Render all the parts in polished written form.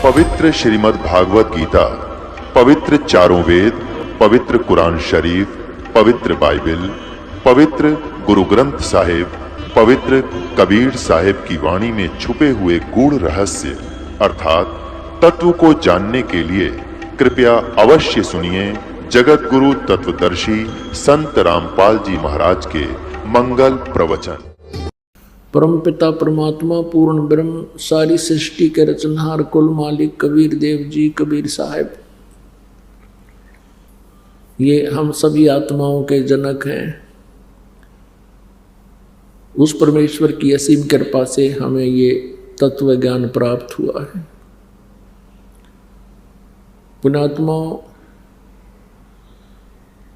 पवित्र श्रीमद् भागवत गीता, पवित्र चारों वेद, पवित्र कुरान शरीफ, पवित्र बाइबिल, पवित्र गुरु ग्रंथ साहिब, पवित्र कबीर साहिब की वाणी में छुपे हुए गूढ़ रहस्य अर्थात तत्व को जानने के लिए कृपया अवश्य सुनिए जगत गुरु तत्वदर्शी संत रामपाल जी महाराज के मंगल प्रवचन। परमपिता परमात्मा पूर्ण ब्रह्म सारी सृष्टि के रचनहार कुल मालिक कबीर देव जी कबीर साहिब, ये हम सभी आत्माओं के जनक हैं। उस परमेश्वर की असीम कृपा से हमें ये तत्व ज्ञान प्राप्त हुआ है। पुण्यात्माओं,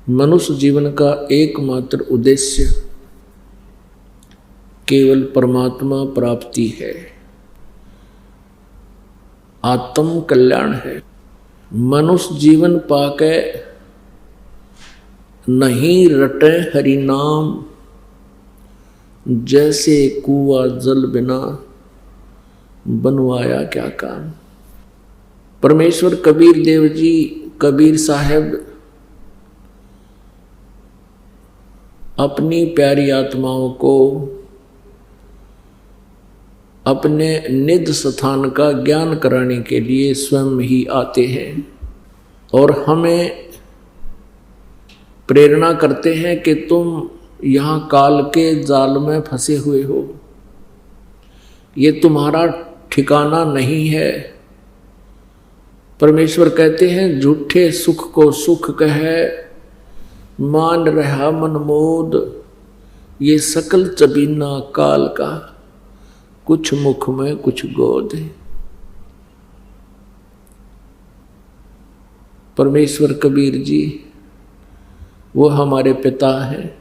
मनुष्य जीवन का एकमात्र उद्देश्य केवल परमात्मा प्राप्ति है, आत्म कल्याण है। मनुष्य जीवन पाके नहीं रटे हरि नाम, जैसे कुआं जल बिना बनवाया क्या काम। परमेश्वर कबीर देव जी कबीर साहिब अपनी प्यारी आत्माओं को अपने निज स्थान का ज्ञान कराने के लिए स्वयं ही आते हैं और हमें प्रेरणा करते हैं कि तुम यहाँ काल के जाल में फंसे हुए हो, ये तुम्हारा ठिकाना नहीं है। परमेश्वर कहते हैं झूठे सुख को सुख कहे मान रहा मनमोद, ये सकल चबीना काल का, कुछ मुख में कुछ गोद है। परमेश्वर कबीर जी वो हमारे पिता हैं,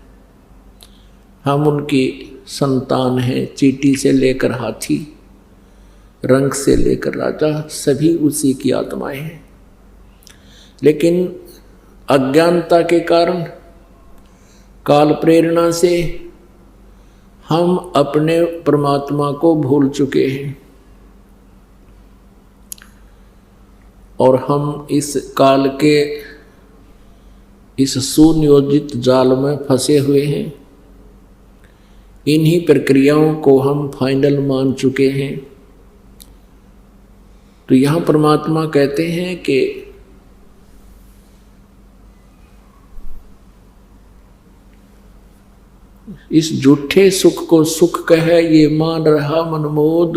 हम उनकी संतान हैं। चींटी से लेकर हाथी, रंग से लेकर राजा, सभी उसी की आत्माएं हैं। लेकिन अज्ञानता के कारण, काल प्रेरणा से हम अपने परमात्मा को भूल चुके हैं और हम इस काल के इस सुनियोजित जाल में फंसे हुए हैं। इन्हीं प्रक्रियाओं को हम फाइनल मान चुके हैं। तो यहाँ परमात्मा कहते हैं कि इस झूठे सुख को सुख कहे ये मान रहा मनमोद,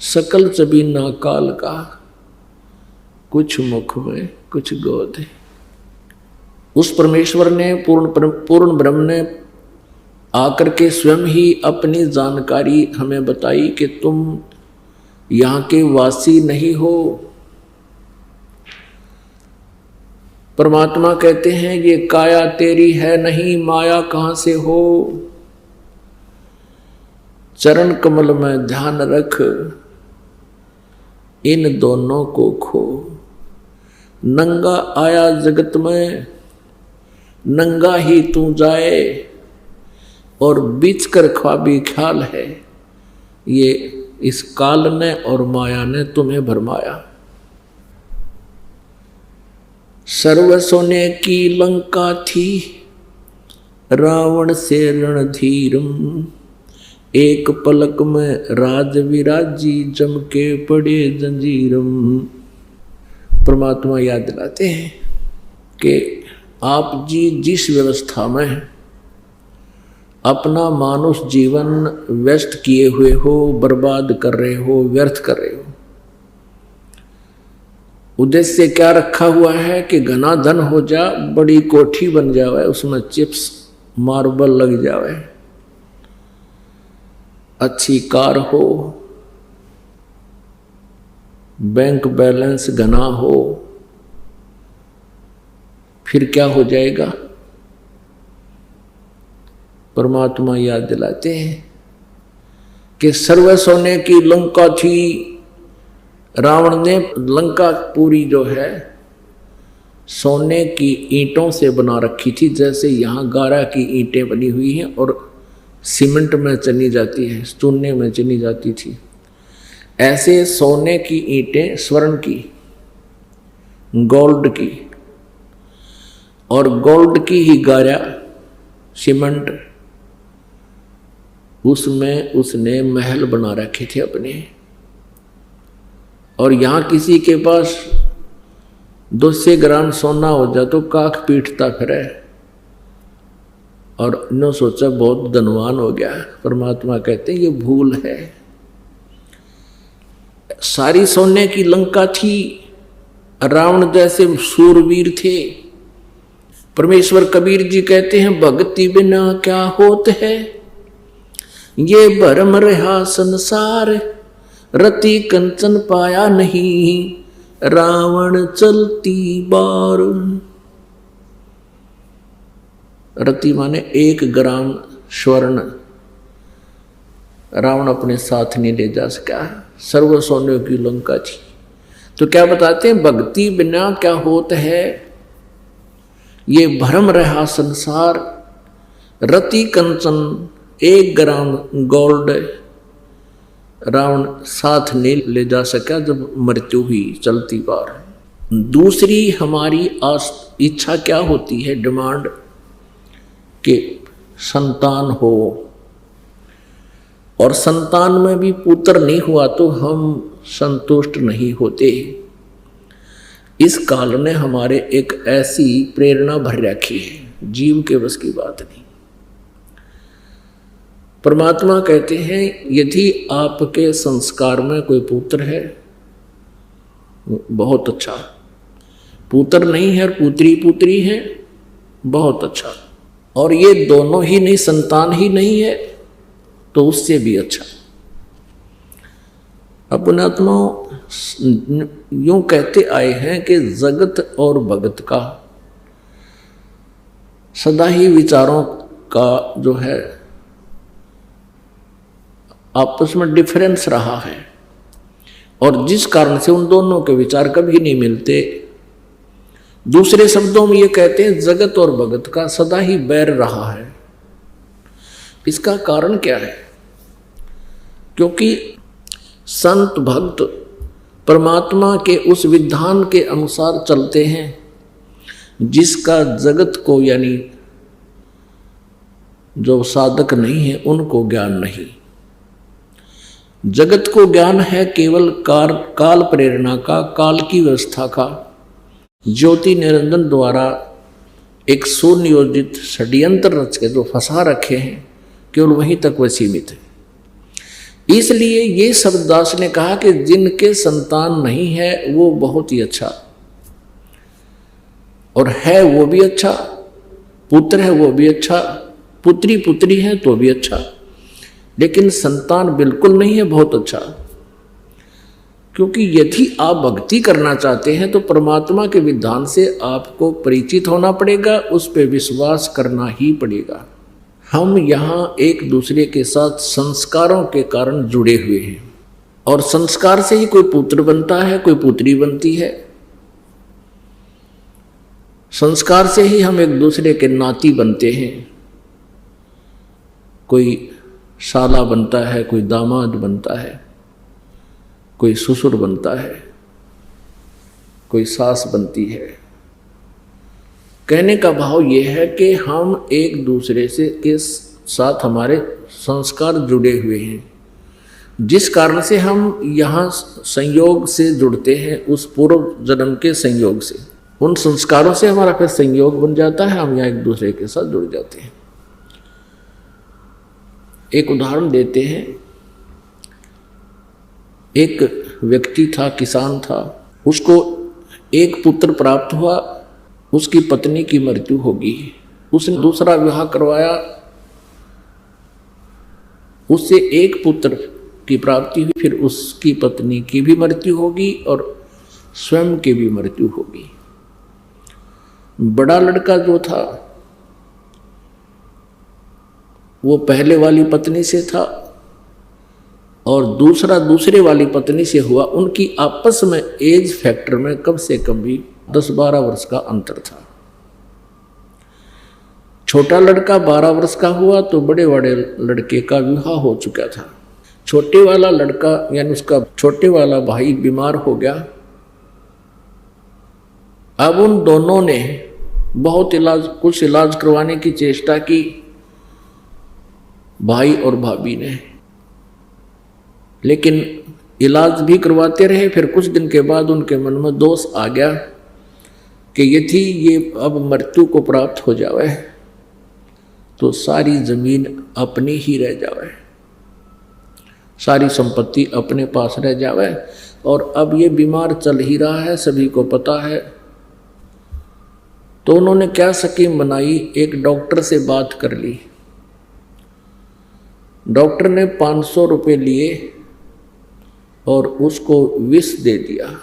सकल चबीना काल का, कुछ मुख में कुछ गोद है। उस परमेश्वर ने पूर्ण ब्रह्म ने आकर के स्वयं ही अपनी जानकारी हमें बताई कि तुम यहाँ के वासी नहीं हो। परमात्मा कहते हैं ये काया तेरी है नहीं, माया कहाँ से हो। चरण कमल में ध्यान रख, इन दोनों को खो। नंगा आया जगत में, नंगा ही तू जाए, और बीच कर ख्वाबी ख्याल है, ये इस काल ने और माया ने तुम्हें भरमाया। सर्व सोने की लंका थी, रावण से रणधीरम, एक पलक में राज विराजी, जम के पड़े जंजीरम। परमात्मा याद दिलाते हैं कि आप जी जिस व्यवस्था में अपना मानुष जीवन व्यस्त किए हुए हो, बर्बाद कर रहे हो, व्यर्थ कर रहे हो, उद्देश्य क्या रखा हुआ है कि घना धन हो जा, बड़ी कोठी बन जावे, उसमें चिप्स मार्बल लग जावे, अच्छी कार हो, बैंक बैलेंस घना हो, फिर क्या हो जाएगा। परमात्मा याद दिलाते हैं कि सर्व सोने की लंका थी। रावण ने लंका पूरी जो है सोने की ईंटों से बना रखी थी, जैसे यहाँ गारा की ईंटें बनी हुई हैं और सीमेंट में चनी जाती है, चूने में चनी जाती थी। ऐसे सोने की ईंटें, स्वर्ण की, गोल्ड की, और गोल्ड की ही गारा सीमेंट, उसमें उसने महल बना रखे थे अपने। और यहां किसी के पास 200 ग्राम सोना हो जाए तो काख पीटता फिरे, और इन्होंने सोचा बहुत धनवान हो गया। परमात्मा कहते हैं ये भूल है। सारी सोने की लंका थी, रावण जैसे सूरवीर थे। परमेश्वर कबीर जी कहते हैं भक्ति बिना क्या होत है, ये भरम रहा संसार, रति कंचन पाया नहीं, रावण चलती बार। रति माने 1 ग्राम स्वर्ण रावण अपने साथ नहीं ले जा सका, सर्व सोने की लंका थी। तो क्या बताते हैं, भक्ति बिना क्या होता है, ये भ्रम रहा संसार, रति कंचन 1 ग्राम गोल्ड रावण साथ नहीं ले जा सका जब मृत्यु हुई चलती बार। दूसरी हमारी इच्छा क्या होती है, डिमांड, कि संतान हो, और संतान में भी पुत्र नहीं हुआ तो हम संतुष्ट नहीं होते। इस काल ने हमारे एक ऐसी प्रेरणा भर रखी है, जीव के बस की बात नहीं। परमात्मा कहते हैं यदि आपके संस्कार में कोई पुत्र है बहुत अच्छा, पुत्र नहीं है और पुत्री है बहुत अच्छा, और ये दोनों ही नहीं, संतान ही नहीं है तो उससे भी अच्छा। अपने आत्मा यूं कहते आए हैं कि जगत और भगत का सदा ही विचारों का जो है आपस में डिफरेंस रहा है, और जिस कारण से उन दोनों के विचार कभी नहीं मिलते। दूसरे शब्दों में ये कहते हैं जगत और भगत का सदा ही बैर रहा है। इसका कारण क्या है? क्योंकि संत भक्त परमात्मा के उस विधान के अनुसार चलते हैं जिसका जगत को, यानी जो साधक नहीं है उनको ज्ञान नहीं। जगत को ज्ञान है केवल काल प्रेरणा का, काल की व्यवस्था का, ज्योति निरंजन द्वारा एक सुनियोजित षड्यंत्र रच के जो फंसा रखे हैं, केवल वहीं तक वह सीमित है। इसलिए ये शब्ददास ने कहा कि जिनके संतान नहीं है वो बहुत ही अच्छा, और है वो भी अच्छा, पुत्र है वो भी अच्छा, पुत्री है तो भी अच्छा, लेकिन संतान बिल्कुल नहीं है बहुत अच्छा। क्योंकि यदि आप भक्ति करना चाहते हैं तो परमात्मा के विधान से आपको परिचित होना पड़ेगा, उस पर विश्वास करना ही पड़ेगा। हम यहाँ एक दूसरे के साथ संस्कारों के कारण जुड़े हुए हैं, और संस्कार से ही कोई पुत्र बनता है, कोई पुत्री बनती है। संस्कार से ही हम एक दूसरे के नाती बनते हैं, कोई साला बनता है, कोई दामाद बनता है, कोई ससुर बनता है, कोई सास बनती है। कहने का भाव यह है कि हम एक दूसरे से के साथ हमारे संस्कार जुड़े हुए हैं, जिस कारण से हम यहाँ संयोग से जुड़ते हैं, उस पूर्व जन्म के संयोग से। उन संस्कारों से हमारा फिर संयोग बन जाता है, हम यहाँ एक दूसरे के साथ जुड़ जाते हैं। एक उदाहरण देते हैं। एक व्यक्ति था, किसान था, उसको एक पुत्र प्राप्त हुआ, उसकी पत्नी की मृत्यु होगी। उसने दूसरा विवाह करवाया, उससे एक पुत्र की प्राप्ति हुई, फिर उसकी पत्नी की भी मृत्यु होगी और स्वयं की भी मृत्यु होगी। बड़ा लड़का जो था वो पहले वाली पत्नी से था और दूसरा दूसरे वाली पत्नी से हुआ। उनकी आपस में एज फैक्टर में कम से कम भी 10-12 वर्ष का अंतर था। छोटा लड़का 12 वर्ष का हुआ तो बड़े बड़े लड़के का विवाह हो चुका था। छोटे वाला लड़का यानी उसका छोटे वाला भाई बीमार हो गया। अब उन दोनों ने बहुत कुछ इलाज करवाने की चेष्टा की, भाई और भाभी ने, लेकिन इलाज भी करवाते रहे। फिर कुछ दिन के बाद उनके मन में दोष आ गया कि ये अब मृत्यु को प्राप्त हो जावे तो सारी जमीन अपनी ही रह जावे, सारी संपत्ति अपने पास रह जावे, और अब ये बीमार चल ही रहा है, सभी को पता है। तो उन्होंने क्या स्कीम बनाई, एक डॉक्टर से बात कर ली। डॉक्टर ने 500 रुपये लिए और उसको विष दे दिया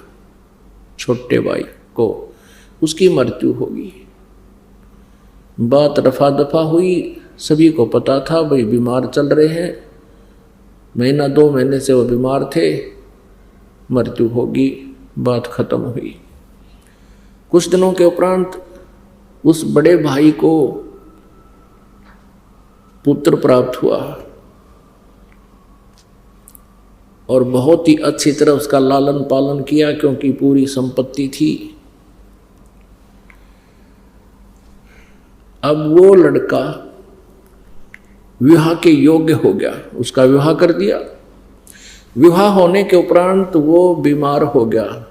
छोटे भाई को, उसकी मृत्यु होगी। बात रफा दफा हुई, सभी को पता था भाई बीमार चल रहे हैं, महीना 2 महीने से वो बीमार थे, मृत्यु होगी, बात खत्म हुई। कुछ दिनों के उपरांत उस बड़े भाई को पुत्र प्राप्त हुआ और बहुत ही अच्छी तरह उसका लालन पालन किया, क्योंकि पूरी संपत्ति थी। अब वो लड़का विवाह के योग्य हो गया, उसका विवाह कर दिया। विवाह होने के उपरांत वो बीमार हो गया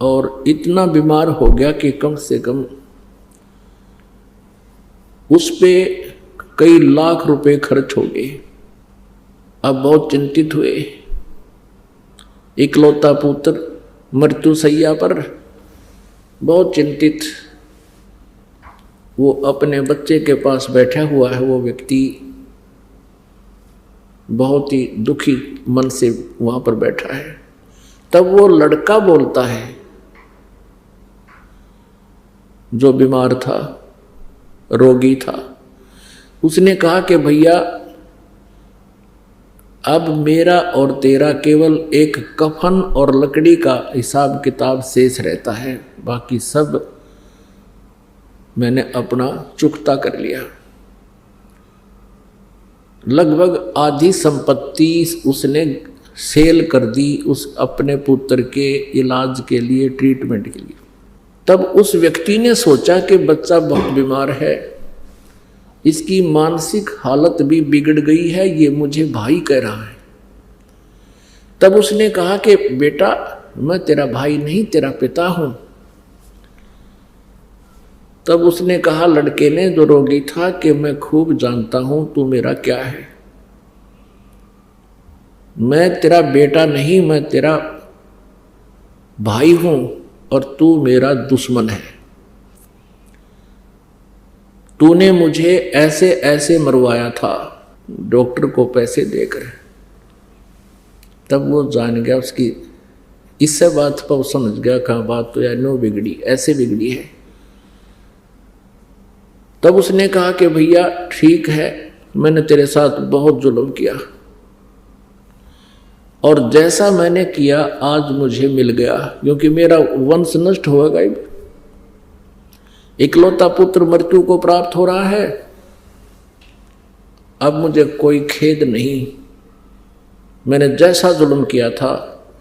और इतना बीमार हो गया कि कम से कम उस पे कई लाख रुपए खर्च हो गए। अब बहुत चिंतित हुए, इकलौता पुत्र मृत्यु सैया पर, बहुत चिंतित। वो अपने बच्चे के पास बैठा हुआ है, वो व्यक्ति बहुत ही दुखी मन से वहां पर बैठा है। तब वो लड़का बोलता है जो बीमार था, रोगी था, उसने कहा कि भैया अब मेरा और तेरा केवल एक कफन और लकड़ी का हिसाब किताब शेष रहता है, बाकी सब मैंने अपना चुकता कर लिया। लगभग आधी संपत्ति उसने सेल कर दी उस अपने पुत्र के इलाज के लिए, ट्रीटमेंट के लिए। तब उस व्यक्ति ने सोचा कि बच्चा बहुत बीमार है, इसकी मानसिक हालत भी बिगड़ गई है, ये मुझे भाई कह रहा है। तब उसने कहा कि बेटा मैं तेरा भाई नहीं, तेरा पिता हूं। तब उसने कहा, लड़के ने जो रोगी था, कि मैं खूब जानता हूं तू मेरा क्या है। मैं तेरा बेटा नहीं, मैं तेरा भाई हूं और तू मेरा दुश्मन है। तूने मुझे ऐसे ऐसे मरवाया था डॉक्टर को पैसे देकर। तब वो जान गया, उसकी इससे बात पर वो समझ गया कहाँ बात तो यार नो बिगड़ी, ऐसे बिगड़ी है। तब उसने कहा कि भैया ठीक है, मैंने तेरे साथ बहुत जुल्म किया और जैसा मैंने किया आज मुझे मिल गया, क्योंकि मेरा वंश नष्ट होगा। इकलौता पुत्र मृत्यु को प्राप्त हो रहा है, अब मुझे कोई खेद नहीं। मैंने जैसा जुल्म किया था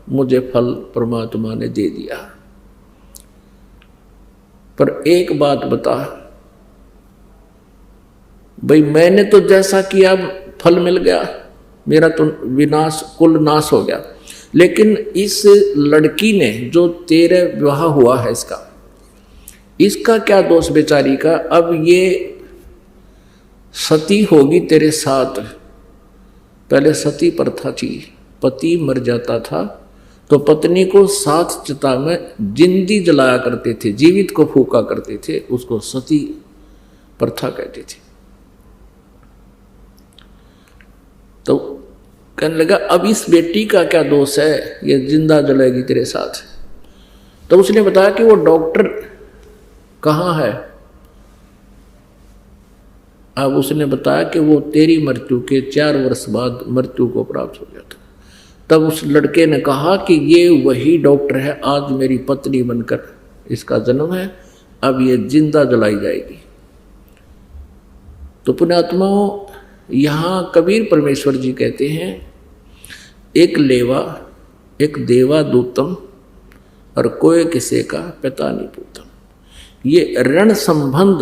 मुझे फल परमात्मा ने दे दिया। पर एक बात बता भाई, मैंने तो जैसा किया फल मिल गया, मेरा तो विनाश कुल नाश हो गया, लेकिन इस लड़की ने जो तेरे विवाह हुआ है इसका क्या दोष बेचारी का। अब ये सती होगी तेरे साथ। पहले सती प्रथा थी, पति मर जाता था तो पत्नी को साथ चिता में जिंदी जलाया करते थे, जीवित को फूका करते थे, उसको सती प्रथा कहते थे। तो कहने लगा अब इस बेटी का क्या दोष है, ये जिंदा जलाएगी तेरे साथ। तो उसने बताया कि वो डॉक्टर कहाँ है। अब उसने बताया कि वो तेरी मृत्यु के 4 वर्ष बाद मृत्यु को प्राप्त हो गया था। तब उस लड़के ने कहा कि ये वही डॉक्टर है, आज मेरी पत्नी बनकर इसका जन्म है, अब ये जिंदा जलाई जाएगी। तो पुण्यात्माओं, यहाँ कबीर परमेश्वर जी कहते हैं, एक लेवा एक देवा दूतम और कोई किसी का पिता नहीं पूतम। ये ऋण संबंध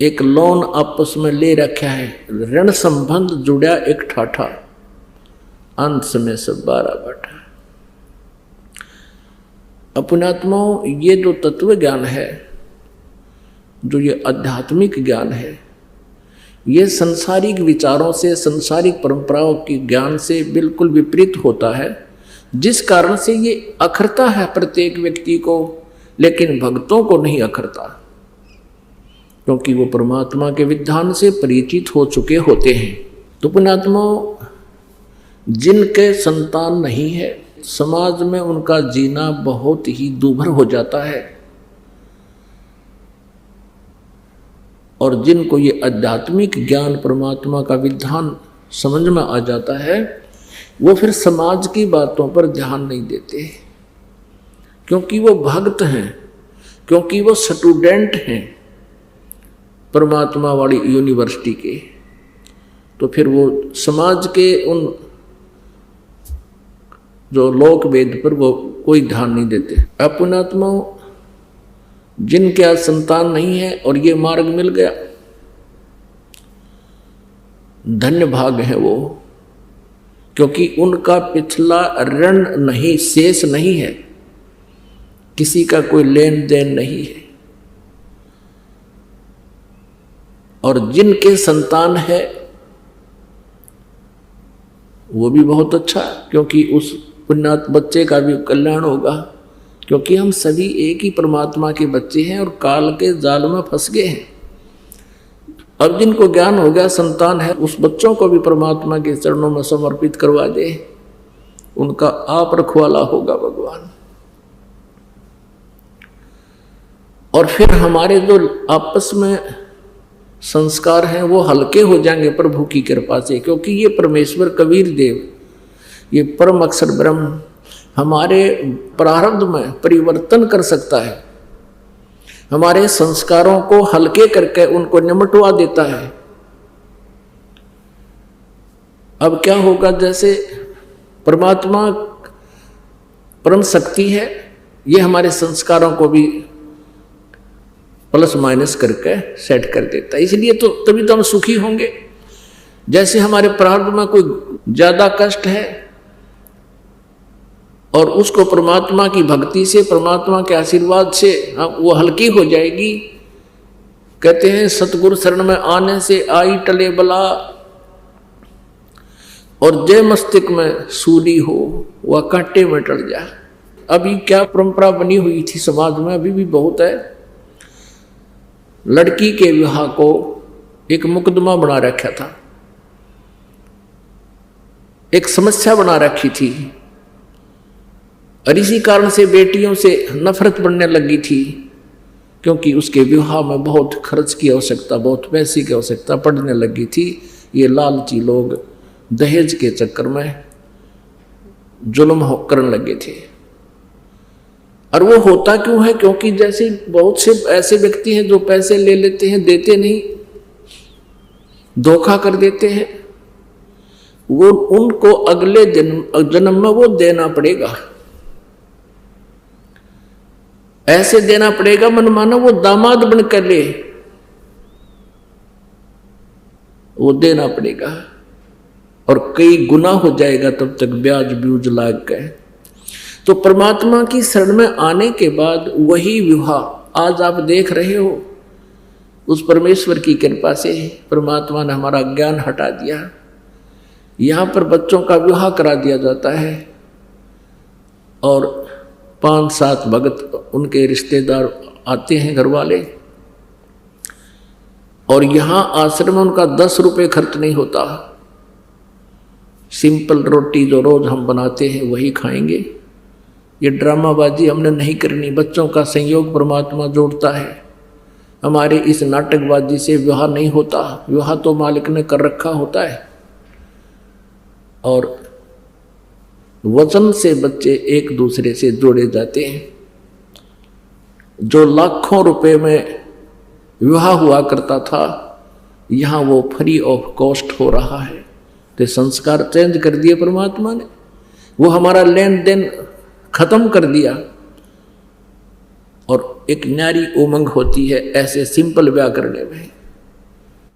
एक लोन आपस में ले रखा है, ऋण संबंध जुड़ा एक ठाठा, अंत में सब 12 बैठा। अपनात्माओं, ये जो तत्व ज्ञान है, जो ये आध्यात्मिक ज्ञान है, ये संसारिक विचारों से, संसारिक परंपराओं के ज्ञान से बिल्कुल विपरीत होता है, जिस कारण से ये अखरता है प्रत्येक व्यक्ति को, लेकिन भक्तों को नहीं अखरता, क्योंकि वो परमात्मा के विधान से परिचित हो चुके होते हैं। तो पुण्यात्माओं, जिनके संतान नहीं है, समाज में उनका जीना बहुत ही दूभर हो जाता है, और जिनको ये आध्यात्मिक ज्ञान परमात्मा का विधान समझ में आ जाता है, वो फिर समाज की बातों पर ध्यान नहीं देते, क्योंकि वो भक्त हैं, क्योंकि वो स्टूडेंट हैं परमात्मा वाली यूनिवर्सिटी के। तो फिर वो समाज के उन जो लोक वेद पर वो कोई ध्यान नहीं देते। अपनात्माओं, जिनके आज संतान नहीं है और ये मार्ग मिल गया, धन्य भाग है वो, क्योंकि उनका पिछला ऋण नहीं, शेष नहीं है, किसी का कोई लेन देन नहीं है। और जिनके संतान है वो भी बहुत अच्छा, क्योंकि उस पुण्यात बच्चे का भी कल्याण होगा, क्योंकि हम सभी एक ही परमात्मा के बच्चे हैं और काल के जाल में फंस गए हैं। अब जिनको ज्ञान हो गया, संतान है, उस बच्चों को भी परमात्मा के चरणों में समर्पित करवा दे, उनका आप रखवाला होगा भगवान। और फिर हमारे जो आपस में संस्कार हैं वो हल्के हो जाएंगे प्रभु की कृपा से, क्योंकि ये परमेश्वर कबीर देव, ये परम अक्षर ब्रह्म हमारे प्रारब्ध में परिवर्तन कर सकता है, हमारे संस्कारों को हल्के करके उनको निमटवा देता है। अब क्या होगा, जैसे परमात्मा परम शक्ति है, ये हमारे संस्कारों को भी प्लस माइनस करके सेट कर देता है, इसलिए तो तभी तो हम सुखी होंगे। जैसे हमारे प्रारब्ध में कोई ज्यादा कष्ट है और उसको परमात्मा की भक्ति से, परमात्मा के आशीर्वाद से वो हल्की हो जाएगी। कहते हैं सतगुरु शरण में आने से आई टले बला, और जय मस्तिष्क में सूली हो वह कांटे में टल जा। अभी क्या परंपरा बनी हुई थी समाज में, अभी भी बहुत है, लड़की के विवाह को एक मुकदमा बना रखा था, एक समस्या बना रखी थी, और इसी कारण से बेटियों से नफरत बढ़ने लगी थी, क्योंकि उसके विवाह में बहुत खर्च की आवश्यकता, बहुत पैसे की आवश्यकता पड़ने लगी थी। ये लालची लोग दहेज के चक्कर में जुल्म करने लगे थे। और वो होता क्यों है, क्योंकि जैसे बहुत से ऐसे व्यक्ति हैं जो पैसे ले लेते हैं, देते नहीं, धोखा कर देते हैं, वो उनको अगले जन्म में वो देना पड़ेगा, ऐसे देना पड़ेगा मन मानो वो दामाद बनकर ले, वो देना पड़ेगा, और कई गुना हो जाएगा तब तक ब्याज ब्यूज लाग गए। तो परमात्मा की शरण में आने के बाद वही विवाह आज आप देख रहे हो, उस परमेश्वर की कृपा से परमात्मा ने हमारा ज्ञान हटा दिया। यहाँ पर बच्चों का विवाह करा दिया जाता है, और 5-7 भगत उनके रिश्तेदार आते हैं, घर वाले, और यहाँ आश्रम में उनका 10 रुपये खर्च नहीं होता। सिंपल रोटी जो रोज हम बनाते हैं वही खाएंगे। ये ड्रामाबाजी हमने नहीं करनी, बच्चों का संयोग परमात्मा जोड़ता है। हमारे इस नाटकबाजी से विवाह नहीं होता, विवाह तो मालिक ने कर रखा होता है, और वचन से बच्चे एक दूसरे से जोड़े जाते हैं। जो लाखों रुपए में विवाह हुआ करता था, यहाँ वो फ्री ऑफ कॉस्ट हो रहा है। तो संस्कार चेंज कर दिए परमात्मा ने, वो हमारा लेन देन खत्म कर दिया। और एक न्यारी उमंग होती है ऐसे सिंपल ब्याह करने में।